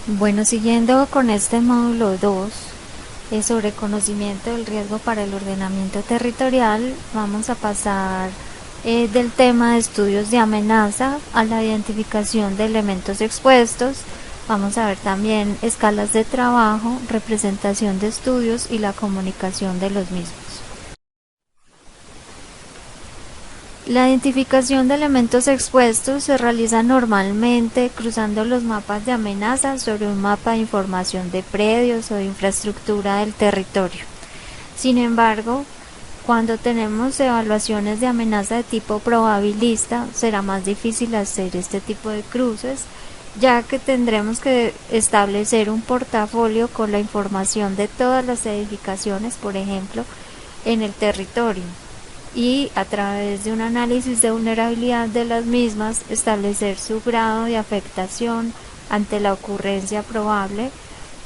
Bueno, siguiendo con este módulo 2 sobre conocimiento del riesgo para el ordenamiento territorial, vamos a pasar del tema de estudios de amenaza a la identificación de elementos expuestos. Vamos a ver también escalas de trabajo, representación de estudios y la comunicación de los mismos. La identificación de elementos expuestos se realiza normalmente cruzando los mapas de amenaza sobre un mapa de información de predios o de infraestructura del territorio. Sin embargo, cuando tenemos evaluaciones de amenaza de tipo probabilista, será más difícil hacer este tipo de cruces, ya que tendremos que establecer un portafolio con la información de todas las edificaciones, por ejemplo, en el territorio, y a través de un análisis de vulnerabilidad de las mismas establecer su grado de afectación ante la ocurrencia probable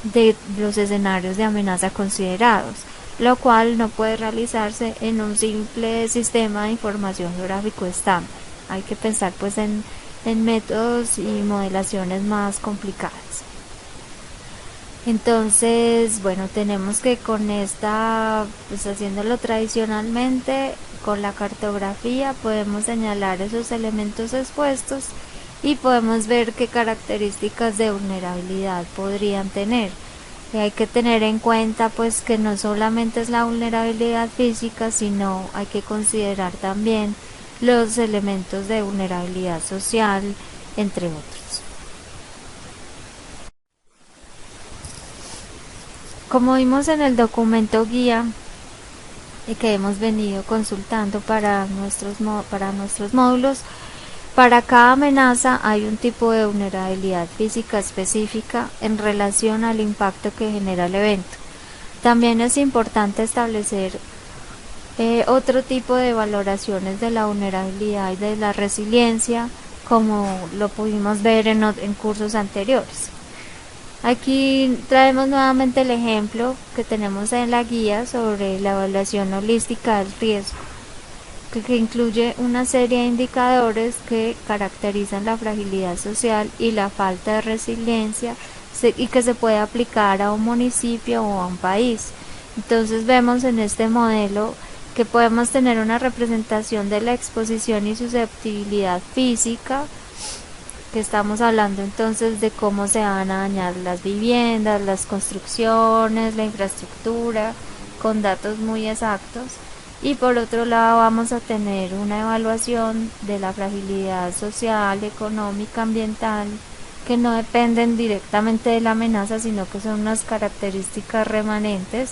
de los escenarios de amenaza considerados, lo cual no puede realizarse en un simple sistema de información geográfico estándar. Hay que pensar pues en métodos y modelaciones más complicadas. Entonces, bueno, tenemos que con esta, pues haciéndolo tradicionalmente, con la cartografía podemos señalar esos elementos expuestos y podemos ver qué características de vulnerabilidad podrían tener. Y hay que tener en cuenta pues que no solamente es la vulnerabilidad física, sino hay que considerar también los elementos de vulnerabilidad social, entre otros. Como vimos en el documento guía que hemos venido consultando para nuestros módulos, para cada amenaza hay un tipo de vulnerabilidad física específica en relación al impacto que genera el evento. También es importante establecer otro tipo de valoraciones de la vulnerabilidad y de la resiliencia, como lo pudimos ver en cursos anteriores. Aquí traemos nuevamente el ejemplo que tenemos en la guía sobre la evaluación holística del riesgo, que incluye una serie de indicadores que caracterizan la fragilidad social y la falta de resiliencia y que se puede aplicar a un municipio o a un país. Entonces vemos en este modelo que podemos tener una representación de la exposición y susceptibilidad física, que estamos hablando entonces de cómo se van a dañar las viviendas, las construcciones, la infraestructura, con datos muy exactos. Y por otro lado vamos a tener una evaluación de la fragilidad social, económica, ambiental, que no dependen directamente de la amenaza, sino que son unas características remanentes,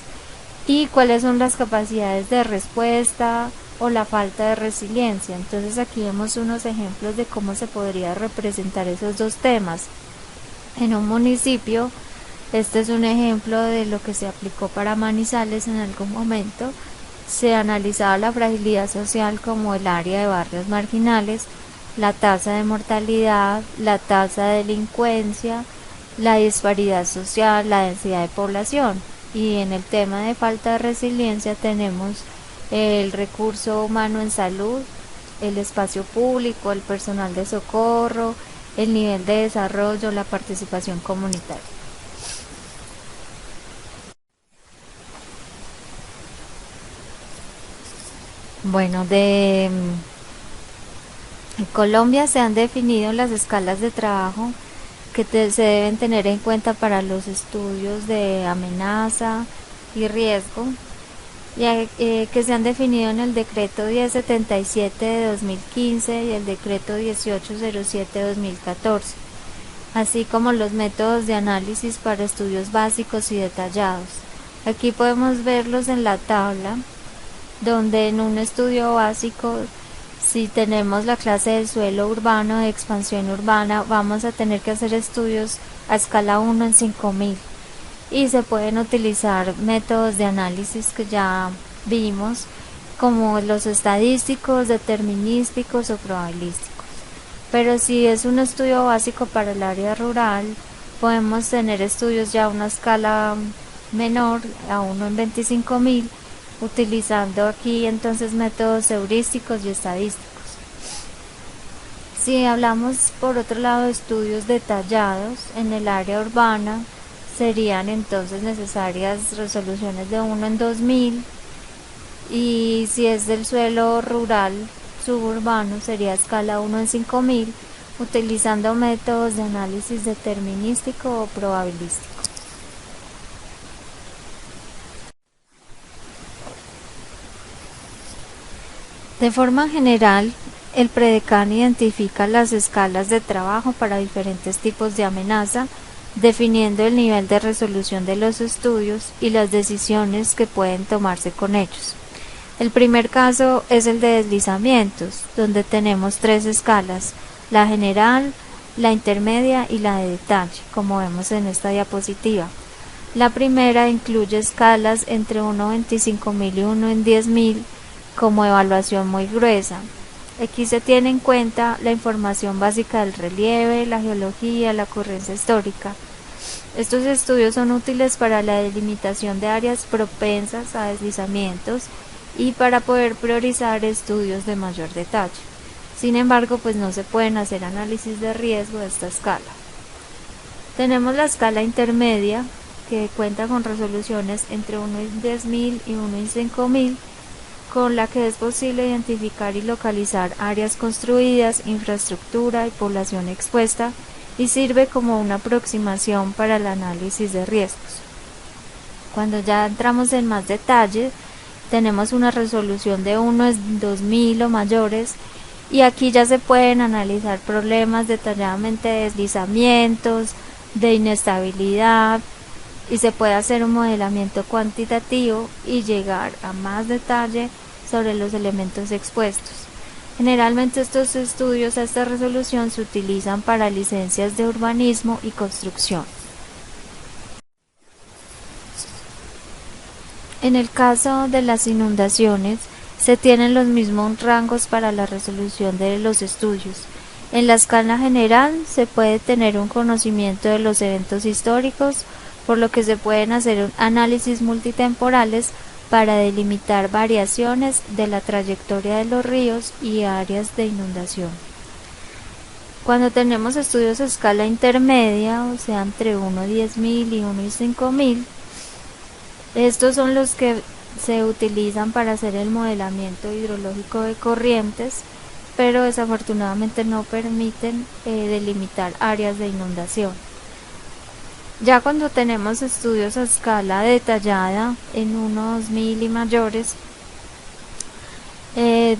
y cuáles son las capacidades de respuesta o la falta de resiliencia. Entonces aquí vemos unos ejemplos de cómo se podría representar esos dos temas. En un municipio, este es un ejemplo de lo que se aplicó para Manizales en algún momento. Se analizaba la fragilidad social como el área de barrios marginales, la tasa de mortalidad, la tasa de delincuencia, la disparidad social, la densidad de población. Y en el tema de falta de resiliencia tenemos el recurso humano en salud, el espacio público, el personal de socorro, el nivel de desarrollo, la participación comunitaria. Bueno, en Colombia se han definido las escalas de trabajo que se deben tener en cuenta para los estudios de amenaza y riesgo, que se han definido en el decreto 1077 de 2015 y el decreto 1807 de 2014, así como los métodos de análisis para estudios básicos y detallados. Aquí podemos verlos en la tabla, donde en un estudio básico, si tenemos la clase del suelo urbano de expansión urbana, vamos a tener que hacer estudios a escala 1 en 5000, y se pueden utilizar métodos de análisis que ya vimos, como los estadísticos, determinísticos o probabilísticos. Pero si es un estudio básico para el área rural, podemos tener estudios ya a una escala menor, a 1 en 25.000, utilizando aquí entonces métodos heurísticos y estadísticos. Si hablamos por otro lado de estudios detallados en el área urbana, serían entonces necesarias resoluciones de 1 en 2000, y si es del suelo rural suburbano sería escala 1 en 5000, utilizando métodos de análisis determinístico o probabilístico. De forma general, el PREDECAN identifica las escalas de trabajo para diferentes tipos de amenaza, definiendo el nivel de resolución de los estudios y las decisiones que pueden tomarse con ellos. El primer caso es el de deslizamientos, donde tenemos 3 escalas: la general, la intermedia y la de detalle, como vemos en esta diapositiva. La primera incluye escalas entre 1 en 25.000 y 1 en 10.000 como evaluación muy gruesa. Aquí se tiene en cuenta la información básica del relieve, la geología, la ocurrencia histórica. Estos estudios son útiles para la delimitación de áreas propensas a deslizamientos y para poder priorizar estudios de mayor detalle. Sin embargo, pues no se pueden hacer análisis de riesgo de esta escala. Tenemos la escala intermedia, que cuenta con resoluciones entre 1 en 10.000 y 1 en 5.000, con la que es posible identificar y localizar áreas construidas, infraestructura y población expuesta, y sirve como una aproximación para el análisis de riesgos. Cuando ya entramos en más detalle, tenemos una resolución de 1 en 2000 o mayores, y aquí ya se pueden analizar problemas detalladamente de deslizamientos, de inestabilidad, y se puede hacer un modelamiento cuantitativo y llegar a más detalle sobre los elementos expuestos. Generalmente estos estudios a esta resolución se utilizan para licencias de urbanismo y construcción. En el caso de las inundaciones, se tienen los mismos rangos para la resolución de los estudios. En la escala general se puede tener un conocimiento de los eventos históricos, por lo que se pueden hacer análisis multitemporales para delimitar variaciones de la trayectoria de los ríos y áreas de inundación. Cuando tenemos estudios a escala intermedia, o sea entre 1 en 10.000 y 1 en 5.000, estos son los que se utilizan para hacer el modelamiento hidrológico de corrientes, pero desafortunadamente no permiten delimitar áreas de inundación. Ya cuando tenemos estudios a escala detallada en 1, 2000 y mayores,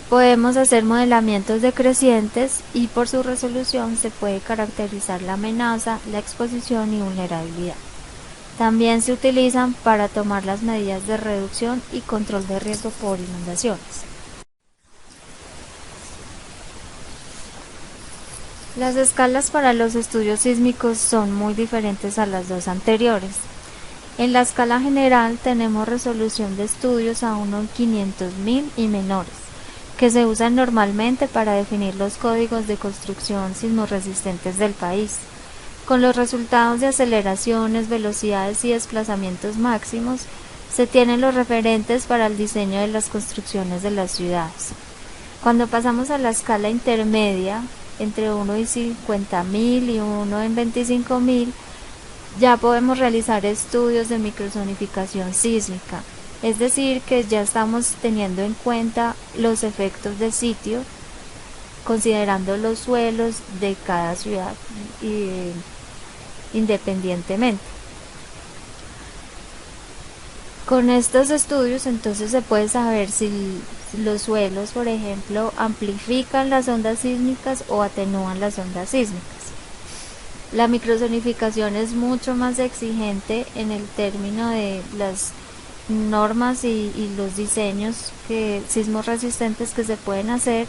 podemos hacer modelamientos decrecientes, y por su resolución se puede caracterizar la amenaza, la exposición y vulnerabilidad. También se utilizan para tomar las medidas de reducción y control de riesgo por inundaciones. Las escalas para los estudios sísmicos son muy diferentes a las dos anteriores. En la escala general tenemos resolución de estudios a 1 en 500.000 y menores, que se usan normalmente para definir los códigos de construcción sismorresistentes del país, con los resultados de aceleraciones, velocidades y desplazamientos máximos. Se tienen los referentes para el diseño de las construcciones de las ciudades. Cuando pasamos a la escala intermedia, entre 1 en 50.000 y 1 en 25.000, ya podemos realizar estudios de microzonificación sísmica, es decir, que ya estamos teniendo en cuenta los efectos de sitio, considerando los suelos de cada ciudad independientemente. Con estos estudios entonces se puede saber si los suelos, por ejemplo, amplifican las ondas sísmicas o atenúan las ondas sísmicas. La microzonificación es mucho más exigente en el término de las normas y los diseños sismorresistentes que se pueden hacer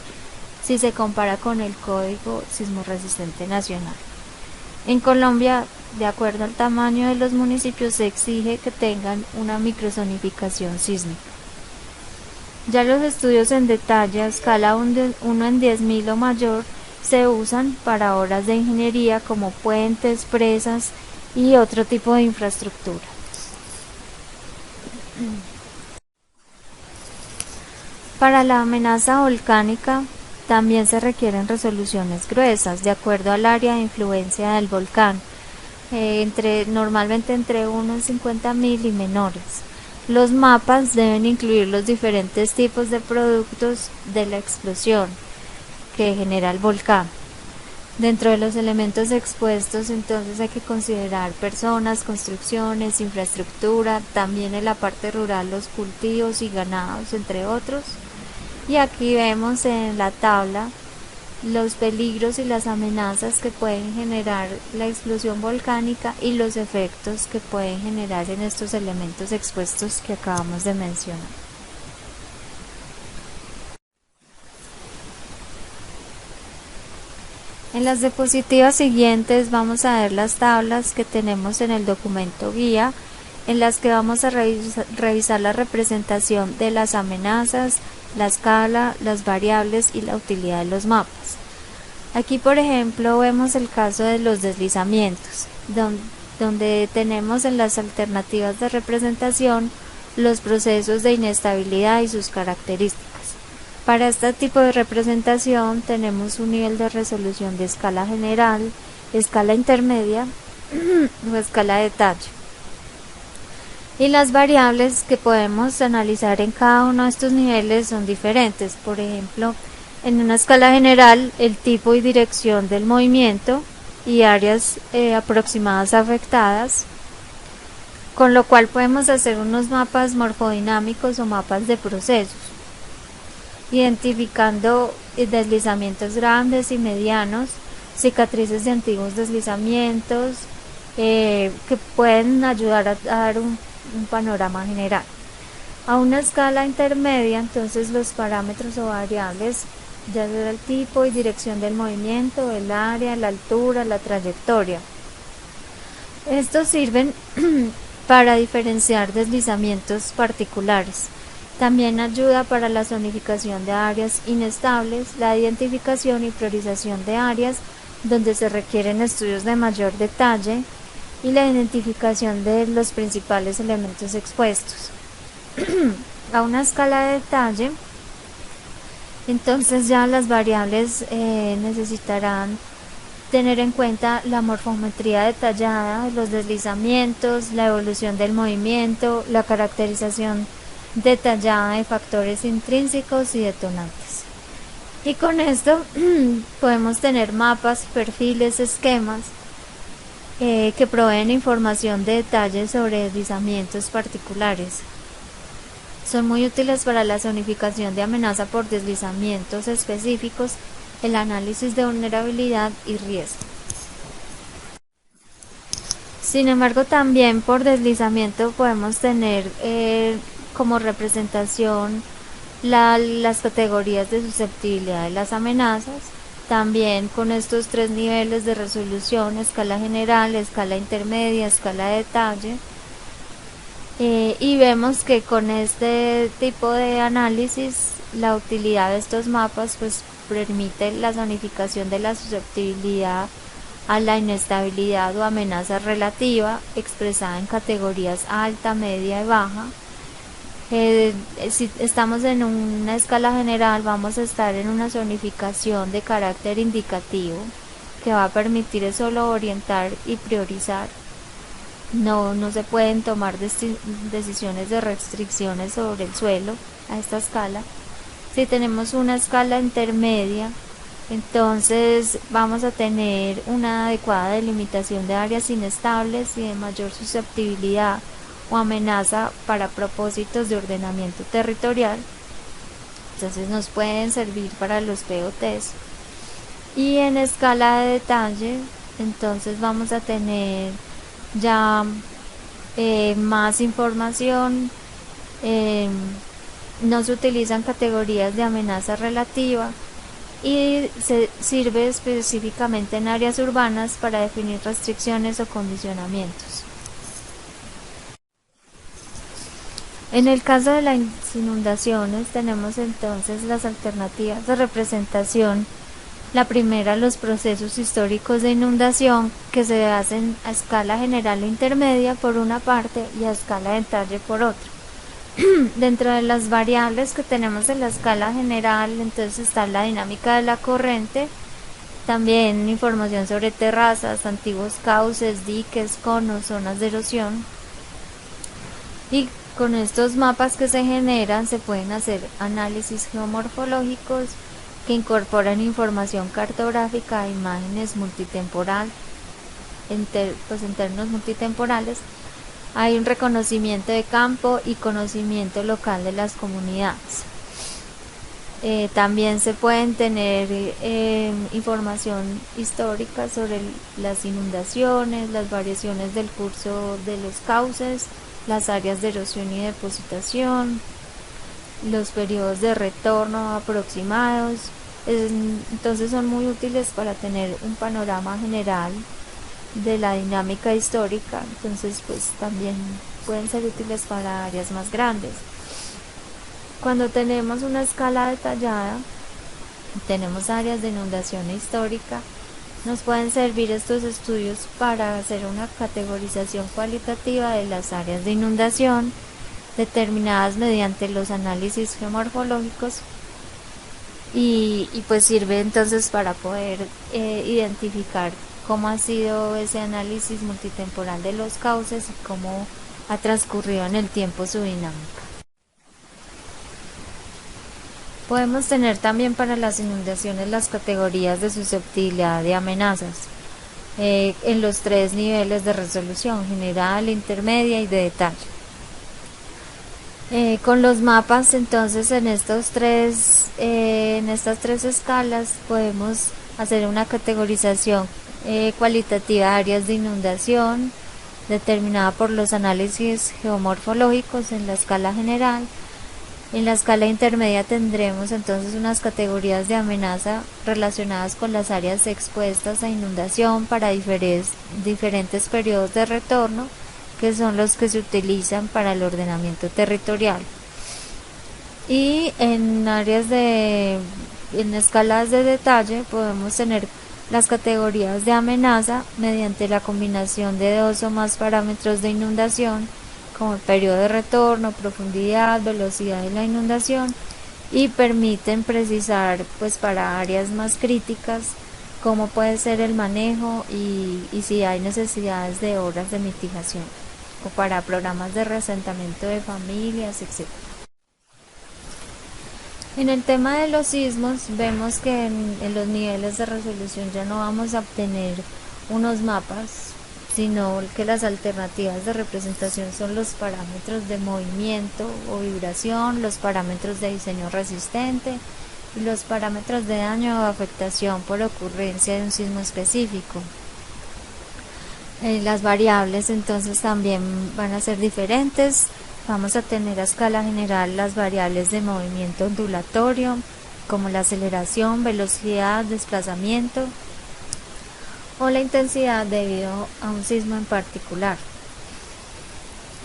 si se compara con el Código Sismorresistente Nacional. En Colombia, de acuerdo al tamaño de los municipios, se exige que tengan una microzonificación sísmica. Ya los estudios en detalle a escala 1 en 10.000 o mayor se usan para obras de ingeniería como puentes, presas y otro tipo de infraestructura. Para la amenaza volcánica también se requieren resoluciones gruesas, de acuerdo al área de influencia del volcán, normalmente entre 1 en 50.000 y menores. Los mapas deben incluir los diferentes tipos de productos de la explosión que genera el volcán. Dentro de los elementos expuestos, entonces hay que considerar personas, construcciones, infraestructura, también en la parte rural los cultivos y ganados, entre otros. Y aquí vemos en la tabla los peligros y las amenazas que pueden generar la explosión volcánica y los efectos que pueden generar en estos elementos expuestos que acabamos de mencionar. En las diapositivas siguientes vamos a ver las tablas que tenemos en el documento guía, en las que vamos a revisar la representación de las amenazas, la escala, las variables y la utilidad de los mapas. Aquí, por ejemplo, vemos el caso de los deslizamientos, donde tenemos en las alternativas de representación los procesos de inestabilidad y sus características. Para este tipo de representación tenemos un nivel de resolución de escala general, escala intermedia o escala de detalle. Y las variables que podemos analizar en cada uno de estos niveles son diferentes. Por ejemplo, en una escala general, el tipo y dirección del movimiento y áreas aproximadas afectadas, con lo cual podemos hacer unos mapas morfodinámicos o mapas de procesos, identificando deslizamientos grandes y medianos, cicatrices de antiguos deslizamientos, que pueden ayudar a dar un panorama general. A una escala intermedia, entonces los parámetros o variables, ya sea el tipo y dirección del movimiento, el área, la altura, la trayectoria. Estos sirven para diferenciar deslizamientos particulares. También ayuda para la zonificación de áreas inestables, la identificación y priorización de áreas donde se requieren estudios de mayor detalle y la identificación de los principales elementos expuestos. A una escala de detalle, entonces ya las variables necesitarán tener en cuenta la morfometría detallada de los deslizamientos, la evolución del movimiento, la caracterización detallada de factores intrínsecos y detonantes. Y con esto podemos tener mapas, perfiles, esquemas que proveen información de detalles sobre deslizamientos particulares. Son muy útiles para la zonificación de amenaza por deslizamientos específicos, el análisis de vulnerabilidad y riesgo. Sin embargo, también por deslizamiento podemos tener como representación las categorías de susceptibilidad de las amenazas, también con estos tres niveles de resolución: escala general, escala intermedia, escala de detalle. Y vemos que con este tipo de análisis la utilidad de estos mapas pues permite la zonificación de la susceptibilidad a la inestabilidad o amenaza relativa expresada en categorías alta, media y baja. Si estamos en una escala general, vamos a estar en una zonificación de carácter indicativo que va a permitir solo orientar y priorizar. No se pueden tomar decisiones de restricciones sobre el suelo a esta escala. Si tenemos una escala intermedia, entonces vamos a tener una adecuada delimitación de áreas inestables y de mayor susceptibilidad o amenaza para propósitos de ordenamiento territorial. Entonces nos pueden servir para los POTs. Y en escala de detalle, entonces vamos a tener ya más información. No se utilizan categorías de amenaza relativa y se sirve específicamente en áreas urbanas para definir restricciones o condicionamientos. En el caso de las inundaciones tenemos entonces las alternativas de representación. La primera, los procesos históricos de inundación, que se hacen a escala general e intermedia por una parte y a escala de detalle por otra. Dentro de las variables que tenemos en la escala general, entonces está la dinámica de la corriente, también información sobre terrazas, antiguos cauces, diques, conos, zonas de erosión. Y con estos mapas que se generan se pueden hacer análisis geomorfológicos que incorporan información cartográfica e imágenes multitemporal, en términos multitemporales. Hay un reconocimiento de campo y conocimiento local de las comunidades. También se pueden tener información histórica sobre las inundaciones, las variaciones del curso de los cauces, las áreas de erosión y depositación, los periodos de retorno aproximados. Entonces son muy útiles para tener un panorama general de la dinámica histórica. Entonces pues también pueden ser útiles para áreas más grandes. Cuando tenemos una escala detallada, tenemos áreas de inundación histórica, nos pueden servir estos estudios para hacer una categorización cualitativa de las áreas de inundación determinadas mediante los análisis geomorfológicos y pues sirve entonces para poder identificar cómo ha sido ese análisis multitemporal de los cauces y cómo ha transcurrido en el tiempo su dinámica. Podemos tener también para las inundaciones las categorías de susceptibilidad de amenazas en los 3 niveles de resolución: general, intermedia y de detalle. Con los mapas, entonces, en estas tres escalas podemos hacer una categorización cualitativa de áreas de inundación determinada por los análisis geomorfológicos en la escala general. En la escala intermedia tendremos entonces unas categorías de amenaza relacionadas con las áreas expuestas a inundación para diferentes periodos de retorno, que son los que se utilizan para el ordenamiento territorial. Y en escalas de detalle podemos tener las categorías de amenaza mediante la combinación de 2 o más parámetros de inundación, como el periodo de retorno, profundidad, velocidad de la inundación, y permiten precisar pues para áreas más críticas cómo puede ser el manejo y si hay necesidades de obras de mitigación o para programas de reasentamiento de familias, etc. En el tema de los sismos vemos que en los niveles de resolución ya no vamos a obtener unos mapas, sino que las alternativas de representación son los parámetros de movimiento o vibración, los parámetros de diseño resistente y los parámetros de daño o afectación por ocurrencia de un sismo específico. Las variables entonces también van a ser diferentes. Vamos a tener a escala general las variables de movimiento ondulatorio, como la aceleración, velocidad, desplazamiento, o la intensidad debido a un sismo en particular.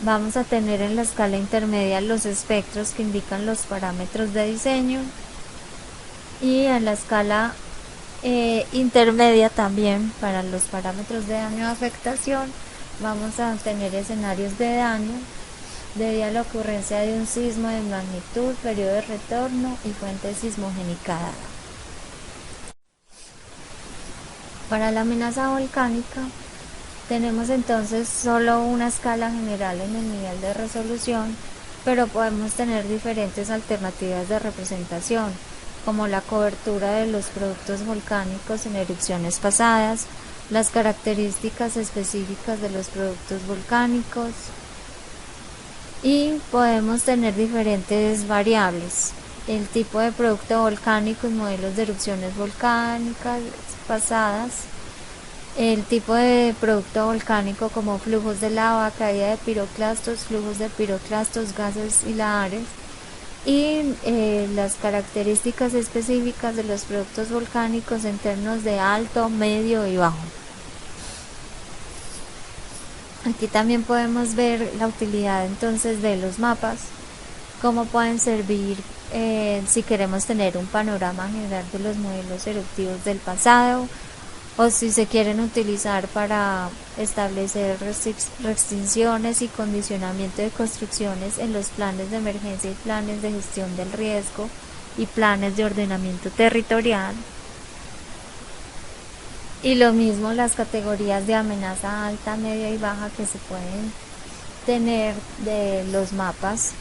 Vamos a tener en la escala intermedia los espectros que indican los parámetros de diseño, y en la escala intermedia también para los parámetros de daño o afectación vamos a tener escenarios de daño debido a la ocurrencia de un sismo de magnitud, periodo de retorno y fuente sismogénica dada. Para la amenaza volcánica tenemos entonces solo una escala general en el nivel de resolución, pero podemos tener diferentes alternativas de representación, como la cobertura de los productos volcánicos en erupciones pasadas, las características específicas de los productos volcánicos, y podemos tener diferentes variables: el tipo de producto volcánico y modelos de erupciones volcánicas pasadas, el tipo de producto volcánico como flujos de lava, caída de piroclastos, flujos de piroclastos, gases y lahares, y las características específicas de los productos volcánicos en términos de alto, medio y bajo. Aquí también podemos ver la utilidad entonces de los mapas, cómo pueden servir si queremos tener un panorama general de los modelos eruptivos del pasado, o si se quieren utilizar para establecer restricciones y condicionamiento de construcciones en los planes de emergencia y planes de gestión del riesgo y planes de ordenamiento territorial. Y lo mismo las categorías de amenaza alta, media y baja que se pueden tener de los mapas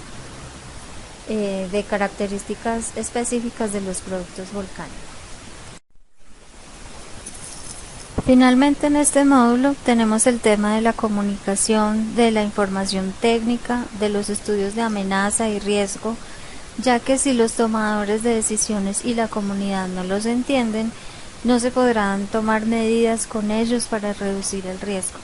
de características específicas de los productos volcánicos. Finalmente, en este módulo tenemos el tema de la comunicación, de la información técnica, de los estudios de amenaza y riesgo, ya que si los tomadores de decisiones y la comunidad no los entienden, no se podrán tomar medidas con ellos para reducir el riesgo.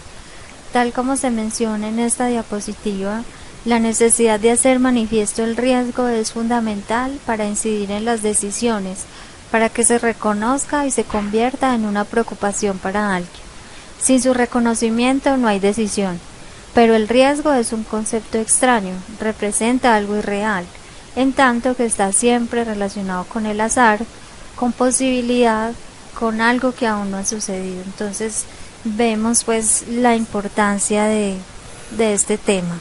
Tal como se menciona en esta diapositiva, la necesidad de hacer manifiesto el riesgo es fundamental para incidir en las decisiones, para que se reconozca y se convierta en una preocupación para alguien. Sin su reconocimiento no hay decisión, pero el riesgo es un concepto extraño, representa algo irreal, en tanto que está siempre relacionado con el azar, con posibilidad, con algo que aún no ha sucedido. Entonces vemos pues la importancia de este tema.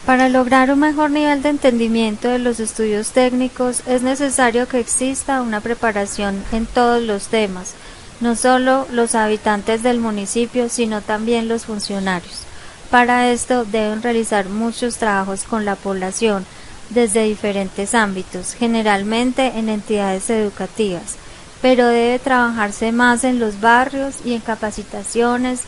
Para lograr un mejor nivel de entendimiento de los estudios técnicos es necesario que exista una preparación en todos los temas, no solo los habitantes del municipio, sino también los funcionarios. Para esto deben realizar muchos trabajos con la población, desde diferentes ámbitos, generalmente en entidades educativas, pero debe trabajarse más en los barrios y en capacitaciones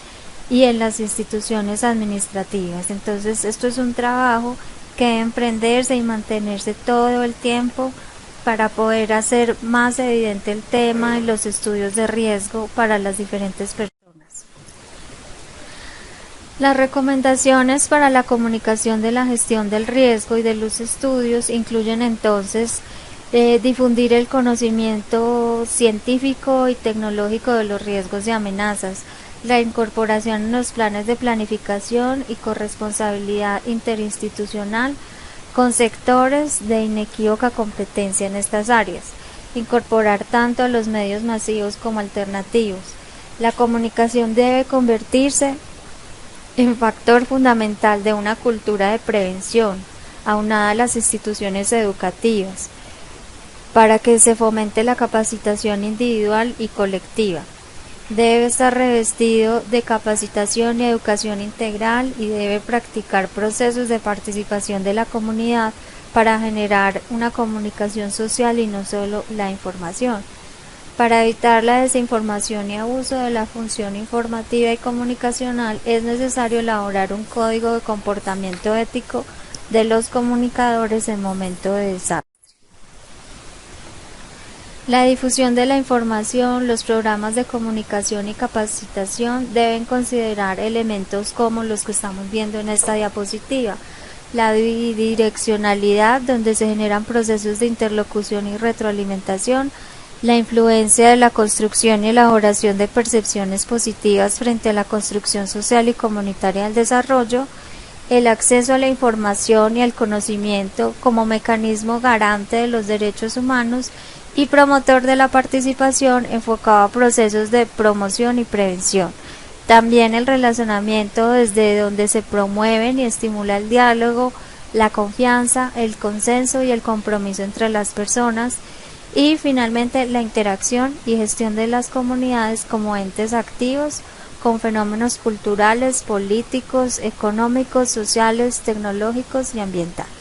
y en las instituciones administrativas. Entonces esto es un trabajo que debe emprenderse y mantenerse todo el tiempo para poder hacer más evidente el tema y los estudios de riesgo para las diferentes personas. Las recomendaciones para la comunicación de la gestión del riesgo y de los estudios incluyen entonces difundir el conocimiento científico y tecnológico de los riesgos y amenazas, la incorporación en los planes de planificación y corresponsabilidad interinstitucional con sectores de inequívoca competencia en estas áreas, incorporar tanto a los medios masivos como alternativos. La comunicación debe convertirse en factor fundamental de una cultura de prevención, aunada a las instituciones educativas, para que se fomente la capacitación individual y colectiva. Debe estar revestido de capacitación y educación integral y debe practicar procesos de participación de la comunidad para generar una comunicación social y no solo la información. Para evitar la desinformación y abuso de la función informativa y comunicacional es necesario elaborar un código de comportamiento ético de los comunicadores en momento de desastre. La difusión de la información, los programas de comunicación y capacitación deben considerar elementos como los que estamos viendo en esta diapositiva. La bidireccionalidad, donde se generan procesos de interlocución y retroalimentación, la influencia de la construcción y elaboración de percepciones positivas frente a la construcción social y comunitaria del desarrollo, el acceso a la información y al conocimiento como mecanismo garante de los derechos humanos y promotor de la participación enfocado a procesos de promoción y prevención. También el relacionamiento desde donde se promueven y estimula el diálogo, la confianza, el consenso y el compromiso entre las personas. Y finalmente la interacción y gestión de las comunidades como entes activos con fenómenos culturales, políticos, económicos, sociales, tecnológicos y ambientales.